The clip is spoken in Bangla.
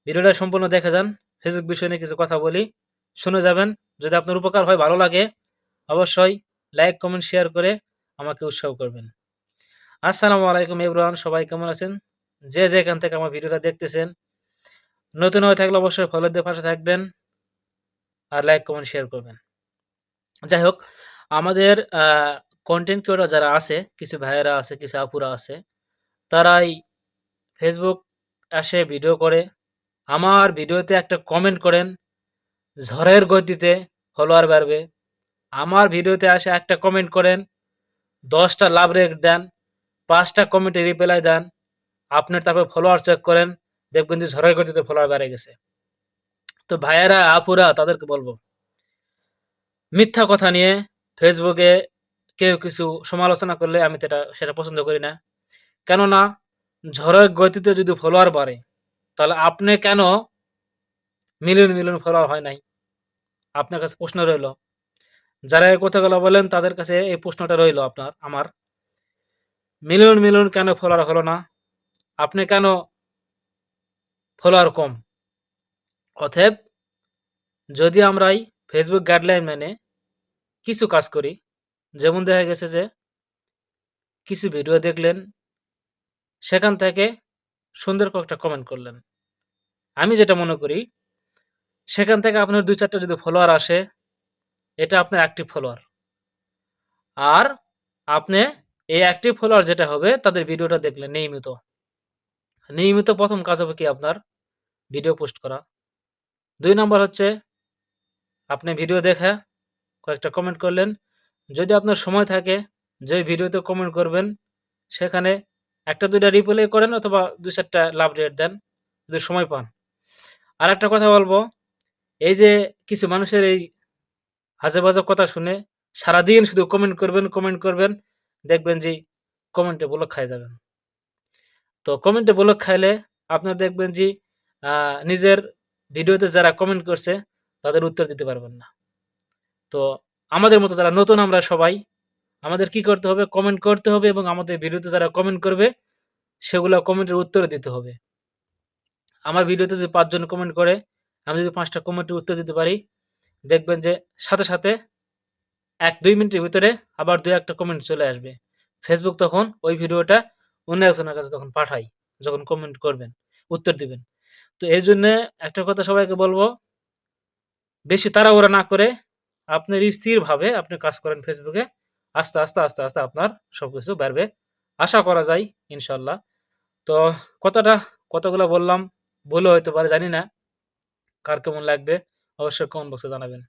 ভিডিওটা সম্পূর্ণ দেখে যান। ফেসবুক বিষয় নিয়ে কিছু কথা বলি, শুনে যাবেন। যদি আপনার উপকার হয়, ভালো লাগে, অবশ্যই লাইক, কমেন্ট, শেয়ার করে আমাকে উৎসাহ করবেন। আসসালামু আলাইকুম এভরিওয়ান, সবাই কেমন আছেন? যে যেখান থেকে আমার ভিডিওটা দেখতেছেন, নতুন হয়ে থাকলে অবশ্যই ফলো দিয়ে পাশে থাকবেন আর লাইক, কমেন্ট, শেয়ার করবেন। যাই হোক, আমাদের কন্টেন্ট ক্রিয়েটর যারা আছে, কিছু ভাইয়েরা আছে, কিছু আপুরা আছে, তারাই ফেসবুক আসে ভিডিও করে, আমার ভিডিওতে একটা কমেন্ট করেন, ঝড়ের গতিতে ফলোয়ার বাড়বে। আমার ভিডিওতে আসে একটা কমেন্ট করেন, 10টা লাভ রেট দেন, 5টা কমেন্টে রিপ্লাই দেন, আপনার তারপর ফলোয়ার চেক করেন, দেখবেন যে ঝড়ের গতিতে ফলোয়ার বেড়ে গেছে। তো ভাইয়েরা, আপুরা, তাদেরকে বলবো, মিথ্যা কথা নিয়ে ফেসবুকে কেউ কিছু সমালোচনা করলে আমি সেটা পছন্দ করি না। কেননা ঝড়ের গতিতে যদি ফলোয়ার বাড়ে, তাহলে আপনি কেন মিলিয়ন মিলিয়ন ফলোয়ার হয় নাই? আপনার কাছে প্রশ্ন রইল। যারা এই কথাগুলো বলেন তাদের কাছে এই প্রশ্নটা রইল, আমার মিলিয়ন মিলিয়ন কেন ফলোয়ার হলো না? আপনি কেন ফলোয়ার কম? অতএব যদি আমরাই ফেসবুক গাইডলাইন মেনে কিছু কাজ করি, যেমন দেখা গেছে যে কিছু ভিডিও দেখলেন, সেখান থেকে সুন্দর কয়েকটা কমেন্ট করলেন। আমি যেটা মনে করি, সেখান থেকে আপনার ২-৪টা যদি ফলোয়ার আসে, এটা আপনার অ্যাক্টিভ ফলোয়ার। আর আপনি এই অ্যাক্টিভ ফলোয়ার যেটা হবে, তাদের ভিডিওটা দেখলেন নিয়মিত। নিয়মিত ১ম কাজ হবে কি আপনার? ভিডিও পোস্ট করা। ২ নাম্বার হচ্ছে আপনি ভিডিও দেখে কয়েকটা কমেন্ট করলেন। যদি আপনার সময় থাকে, যে ভিডিওতে কমেন্ট করবেন, সেখানে ১টা-২টা রিপ্লাই করেন অথবা ২-৪টা লাভ রেট দেন, যদি সময় পান। আরেকটা কথা বলবো, এই যে কিছু মানুষের এই আজে-বাজে কথা শুনে সারাদিন শুধু কমেন্ট করবেন, কমেন্ট করবেন, দেখবেন যে কমেন্টে ব্লক খায় যাবেন। তো কমেন্টে ব্লক খাইলে আপনারা দেখবেন যে নিজের ভিডিওতে যারা কমেন্ট করছে, তাদের উত্তর দিতে পারবেন না। তো আমাদের মতো যারা নতুন আমরা সবাই, আমাদের কি করতে হবে? কমেন্ট করতে হবে এবং আমাদের ভিডিওতে যারা কমেন্ট করবে, সেগুলা কমেন্টের উত্তর দিতে হবে। আমার ভিডিওতে যদি ৫ জন কমেন্ট করে, আমি যদি ৫ টা কমেন্টের উত্তর দিতে পারি, দেখবেন যে সাথে, সাথে ১-২ মিনিটের ভিতরে আবার ২-১ টা কমেন্ট চলে আসবে। ফেসবুক তখন ওই ভিডিওটা অন্য একজনের কাছে তখন পাঠায়, যখন কমেন্ট করবেন, উত্তর দিবেন। তো এজন্যে একটা কথা সবাইকে বলবো, বেশি তাড়াহুড়া না করে আপনার স্থিরভাবে আপনি কাজ করেন ফেসবুকে। আস্তে, আস্তে আপনার সবকিছু বাড়বে। আশা করা যায় ইনশাআল্লাহ। তো কথাটা কতগুলা বললাম, ভুলও হইতে পারে, জানি না। কার কেমন লাগবে? অবশ্যই কমেন্ট বক্সে জানাবেন।